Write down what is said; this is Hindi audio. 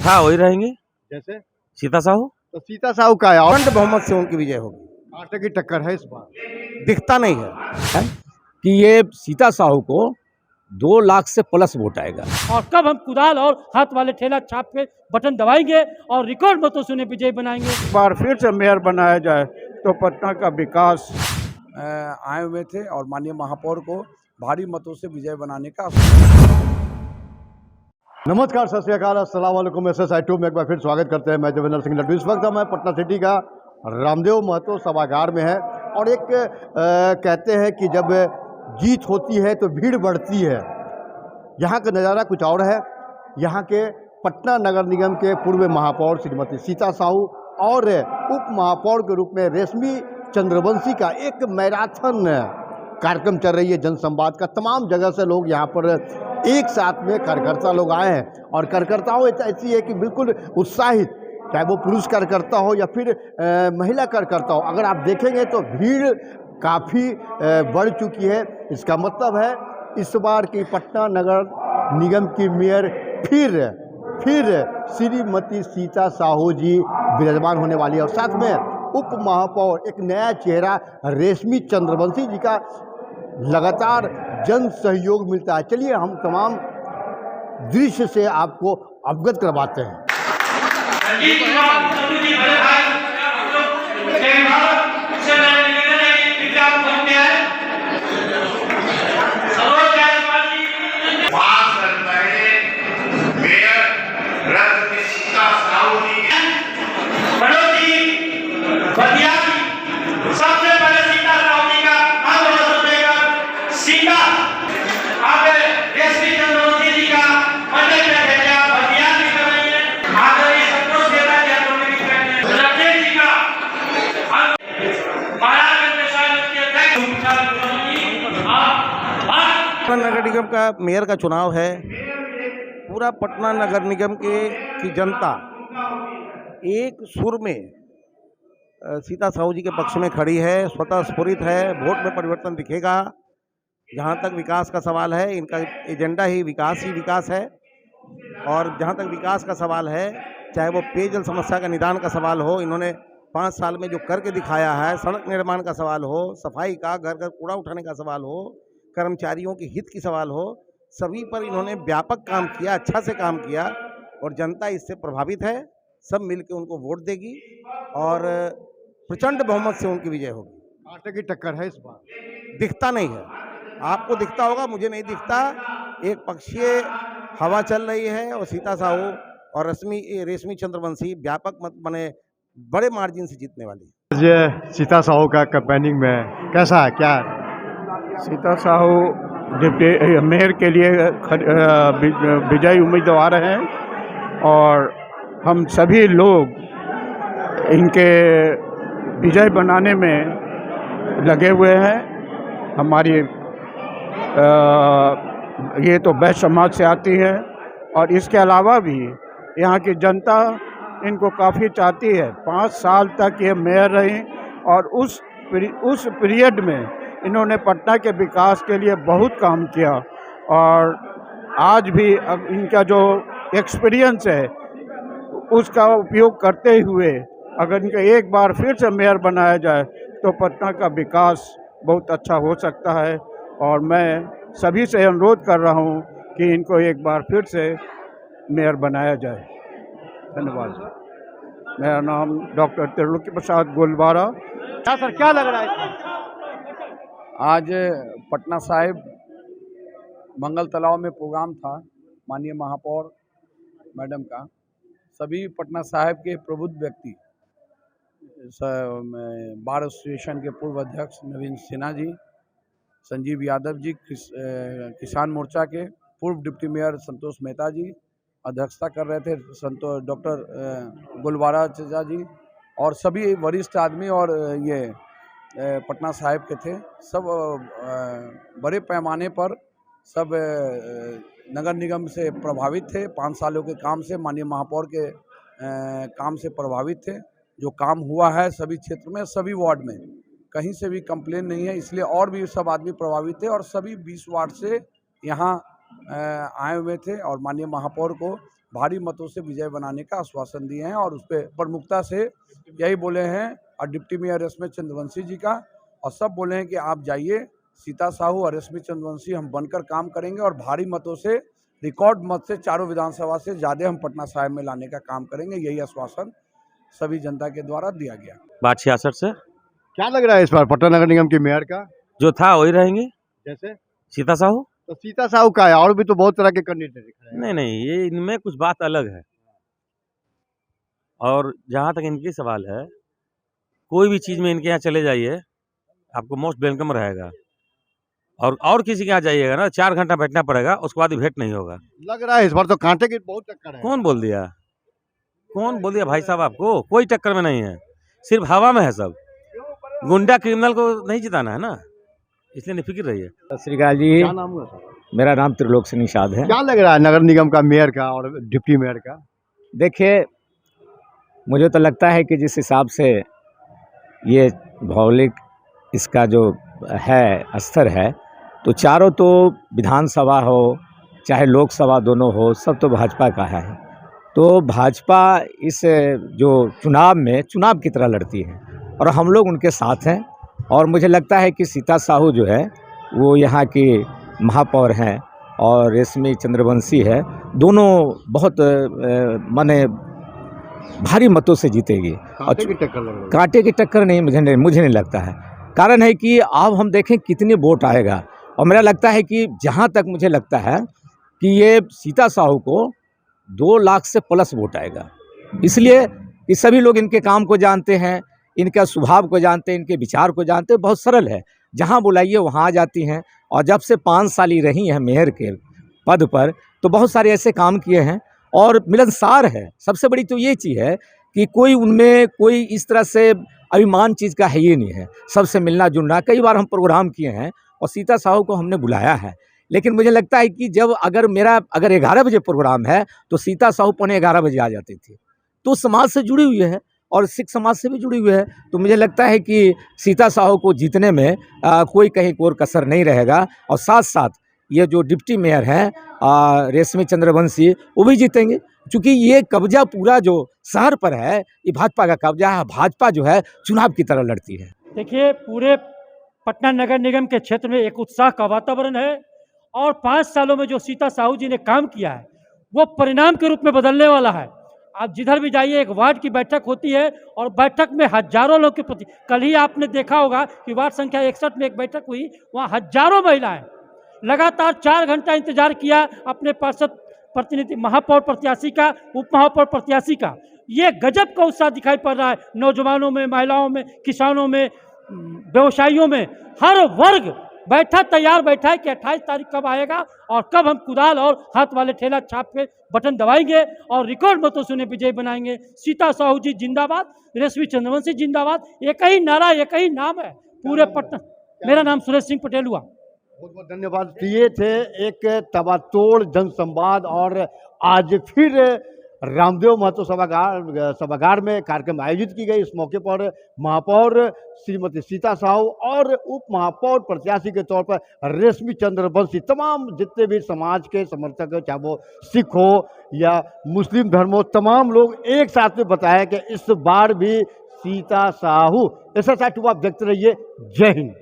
हाँ वही रहेंगे। जैसे सीता साहू तो सीता साहू का है और प्रचंड बहुमत से उनकी विजय होगी। आटे की टक्कर है इस बार। दिखता नहीं है। कि ये सीता साहू को 2 लाख से प्लस वोट आएगा। और कब हम कुदाल और हाथ वाले ठेला छाप के बटन दबाएंगे और रिकॉर्ड मतों से उन्हें विजयी बनाएंगे। एक बार फिर से मेयर बनाया जाए तो पटना का विकास आए हुए थे और माननीय महापौर को भारी मतों से विजय बनाने का। नमस्कार, सत श्री अकाल, अस्सलाम वालेकुम। SSI2 में एक बार फिर स्वागत करते हैं। मैं देवेंद्र सिंह लड्डू। इस वक्त मैं पटना सिटी का रामदेव महतो सभागार में है और एक कहते हैं कि जब जीत होती है तो भीड़ बढ़ती है। यहाँ का नज़ारा कुछ और है। यहाँ के पटना नगर निगम के पूर्व महापौर श्रीमती सीता साहू और उप महापौर के रूप में रेशमी चंद्रवंशी का एक मैराथन कार्यक्रम चल रही है, जनसंवाद का। तमाम जगह से लोग यहाँ पर एक साथ में कार्यकर्ता लोग आए हैं और कार्यकर्ताओं ऐसी है कि बिल्कुल उत्साहित, चाहे वो पुरुष कार्यकर्ता हो या फिर महिला कार्यकर्ता हो। अगर आप देखेंगे तो भीड़ काफ़ी बढ़ चुकी है। इसका मतलब है इस बार की पटना नगर निगम की मेयर फिर श्रीमती सीता साहू जी विराजमान होने वाली है और साथ में उप महापौर एक नया चेहरा रेशमी चंद्रवंशी जी का लगातार जन सहयोग मिलता है। चलिए हम तमाम दृश्य से आपको अवगत करवाते हैं। पटना नगर निगम का मेयर का चुनाव है। पूरा पटना नगर निगम की जनता एक सुर में सीता साहू जी के पक्ष में खड़ी है, स्वतः स्फुरित है। वोट में परिवर्तन दिखेगा। जहाँ तक विकास का सवाल है, इनका एजेंडा ही विकास है। और जहाँ तक विकास का सवाल है, चाहे वो पेयजल समस्या का निदान का सवाल हो, इन्होंने 5 साल में जो करके दिखाया है, सड़क निर्माण का सवाल हो, सफाई का, घर घर कूड़ा उठाने का सवाल हो, कर्मचारियों के हित की सवाल हो, सभी पर इन्होंने व्यापक काम किया, अच्छा से काम किया और जनता इससे प्रभावित है। सब मिलकर उनको वोट देगी और प्रचंड बहुमत से उनकी विजय होगी। आटे की टक्कर है इस बार। दिखता नहीं है। आपको दिखता होगा, मुझे नहीं दिखता। एक पक्षीय हवा चल रही है और सीता साहू और रेशमी चंद्रवंशी व्यापक मत बने बड़े मार्जिन से जीतने वाली है। ये सीता साहू का कैंपेनिंग में कैसा है, क्या है? सीता साहू डिप्टी मेयर के लिए विजयी उम्मीदवार हैं और हम सभी लोग इनके विजय बनाने में लगे हुए हैं। हमारी ये तो बैच समाज से आती है और इसके अलावा भी यहाँ की जनता इनको काफ़ी चाहती है। 5 साल तक ये मेयर रही और उस पीरियड में इन्होंने पटना के विकास के लिए बहुत काम किया और आज भी अब इनका जो एक्सपीरियंस है उसका उपयोग करते हुए अगर इनका एक बार फिर से मेयर बनाया जाए तो पटना का विकास बहुत अच्छा हो सकता है। और मैं सभी से अनुरोध कर रहा हूं कि इनको एक बार फिर से मेयर बनाया जाए। धन्यवाद। मेरा नाम डॉक्टर त्रिलोकी प्रसाद गोलवारा। क्या सर, क्या लग रहा है? आज पटना साहिब मंगल तालाब में प्रोग्राम था माननीय महापौर मैडम का। सभी पटना साहिब के प्रबुद्ध व्यक्ति, बार एसोसिएशन के पूर्व अध्यक्ष नवीन सिन्हा जी, संजीव यादव जी, किसान मोर्चा के पूर्व डिप्टी मेयर संतोष मेहता जी अध्यक्षता कर रहे थे, डॉक्टर गोलवारा चाचा जी और सभी वरिष्ठ आदमी और ये पटना साहिब के थे। सब बड़े पैमाने पर सब नगर निगम से प्रभावित थे। 5 सालों के काम से, माननीय महापौर के काम से प्रभावित थे। जो काम हुआ है सभी क्षेत्र में, सभी वार्ड में, कहीं से भी कंप्लेन नहीं है, इसलिए और भी सब आदमी प्रभावित थे और सभी 20 वार्ड से यहाँ आए हुए थे और माननीय महापौर को भारी मतों से विजय बनाने का आश्वासन दिए हैं। और उस पर प्रमुखता से यही बोले हैं और डिप्टी मेयर रश्मि चंद्रवंशी जी का, और सब बोले हैं कि आप जाइए, सीता साहू और रश्मि चंद्रवंशी हम बनकर काम करेंगे और भारी मतों से, रिकॉर्ड मत से चारों विधानसभा से ज़्यादा हम पटना साहिब में लाने का काम करेंगे। यही आश्वासन सभी जनता के द्वारा दिया गया। बात 66 से क्या लग रहा है इस बार पटना नगर निगम के मेयर का? जो था वही रहेंगे, जैसे सीता साहू। तो सीता साहू का है, और भी तो बहुत तरह के कैंडिडेट दिख रहे हैं। नहीं नहीं, ये इनमें कुछ बात अलग है। और जहाँ तक इनकी सवाल है, कोई भी चीज़ में इनके यहाँ चले जाइए, आपको मोस्ट वेलकम रहेगा। और किसी के यहाँ जाइएगा ना, 4 घंटा बैठना पड़ेगा, उसके बाद ही भेंट नहीं होगा। लग रहा है इस बार तो कांटे की बहुत टक्कर है। कौन बोल दिया? कौन बोल दिया भाई साहब आपको? कोई टक्कर में नहीं है, सिर्फ हवा में है सब। गुंडा क्रिमिनल को नहीं जिताना है ना, इसलिए निफिक्र रहिए। सत श्री अकाल जी। क्या नाम हुआ सर? मेरा नाम त्रिलोक सिंह निषाद है। क्या लग रहा है नगर निगम का मेयर का और डिप्टी मेयर का? देखिए, मुझे तो लगता है कि जिस हिसाब से ये भौगोलिक इसका जो है स्तर है, तो चारों तो विधानसभा हो चाहे लोकसभा दोनों हो, सब तो भाजपा का है। तो भाजपा इस जो चुनाव की तरह लड़ती है और हम लोग उनके साथ हैं। और मुझे लगता है कि सीता साहू जो है वो यहाँ की महापौर हैं और रश्मि चंद्रवंशी है, दोनों बहुत माने भारी मतों से जीतेगी। कांटे की टक्कर लग रही है। कांटे की टक्कर नहीं, मुझे नहीं लगता है। कारण है कि अब हम देखें कितने वोट आएगा, और मेरा लगता है कि जहाँ तक मुझे लगता है कि ये सीता साहू को 2 लाख से प्लस वोट आएगा। इसलिए कि सभी लोग इनके काम को जानते हैं, इनका स्वभाव को जानते हैं, इनके विचार को जानते हैं। बहुत सरल है, जहाँ बुलाइए वहाँ आ जाती हैं। और जब से 5 साल ही रही हैं मेयर के पद पर, तो बहुत सारे ऐसे काम किए हैं और मिलनसार है। सबसे बड़ी तो ये चीज़ है कि कोई उनमें कोई इस तरह से अभिमान चीज़ का है ही नहीं है, सबसे मिलना जुलना। कई बार हम प्रोग्राम किए हैं और सीता साहू को हमने बुलाया है, लेकिन मुझे लगता है कि जब अगर 11 बजे प्रोग्राम है तो सीता साहू 11:15 बजे आ जाती थी। तो समाज से जुड़ी हुई है और सिख समाज से भी जुड़ी हुई है। तो मुझे लगता है कि सीता साहू को जीतने में कोई कहीं कोर कसर नहीं रहेगा। और साथ साथ ये जो डिप्टी मेयर हैं रश्मि चंद्रवंशी, वो भी जीतेंगे, क्योंकि ये कब्जा पूरा जो शहर पर है ये भाजपा का कब्जा है। भाजपा जो है चुनाव की तरह लड़ती है। देखिए, पूरे पटना नगर निगम के क्षेत्र में एक उत्साह का वातावरण है और 5 सालों में जो सीता साहू जी ने काम किया है वो परिणाम के रूप में बदलने वाला है। आप जिधर भी जाइए, एक वार्ड की बैठक होती है और बैठक में हजारों लोग के प्रति, कल ही आपने देखा होगा कि वार्ड संख्या 61 में एक बैठक हुई, वहाँ हजारों महिलाएं लगातार 4 घंटा इंतजार किया अपने पार्षद प्रतिनिधि, महापौर प्रत्याशी का, उप महापौर प्रत्याशी का। ये गजब का उत्साह दिखाई पड़ रहा है नौजवानों में, महिलाओं में, किसानों में, व्यवसायियों में। हर वर्ग तैयार बैठा है कि 28 तारीख कब आएगा और कब हम कुदाल और हाथ वाले ठेला छाप के बटन दबाएंगे और रिकॉर्ड मतों से उन्हें विजयी बनाएंगे। सीता साहू जी जिंदाबाद, रश्मि चंद्रवंशी जिंदाबाद। एक ही नारा, एक ही नाम है पूरे पटना। मेरा नाम सुरेश सिंह पटेल हुआ। बहुत बहुत धन्यवाद। ये थे एक तबातोड़ जनसंवाद। और आज फिर रामदेव महतो सभागार में कार्यक्रम आयोजित की गई। इस मौके पर महापौर श्रीमती सीता साहू और उप महापौर प्रत्याशी के तौर पर रश्मि चंद्रवंशी, तमाम जितने भी समाज के समर्थक, चाहे वो सिख हो या मुस्लिम धर्म हो, तमाम लोग एक साथ में बताया कि इस बार भी सीता साहू। ऐसा आप देखते रहिए। जय हिंद।